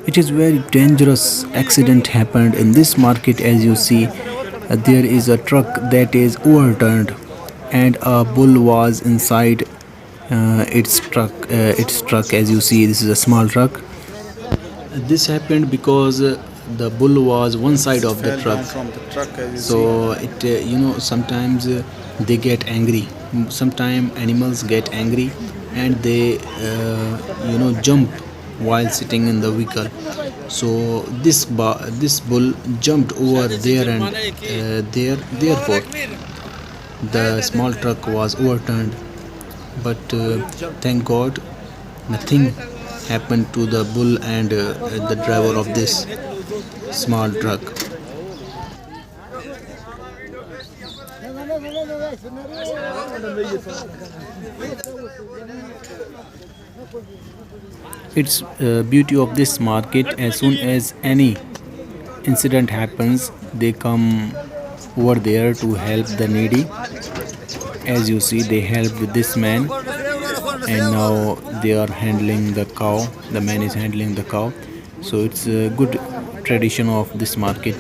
It is very dangerous accident happened in this market. As you see, there is a truck that is overturned and a bull was inside its truck. As you see, this is a small truck. This happened because the bull was one side of the Fell truck. down from the truck, as you see. So sometimes they get angry. Sometimes animals get angry and they jump while sitting in the vehicle. So this bull jumped over there and therefore the small truck was overturned. But thank God nothing happened to the bull and the driver of this small truck. It's beauty of this market. As soon as any incident happens, they come over there to help the needy. As you see, they helped this man, and now they are handling the cow. The man is handling the cow. So it's a good tradition of this market.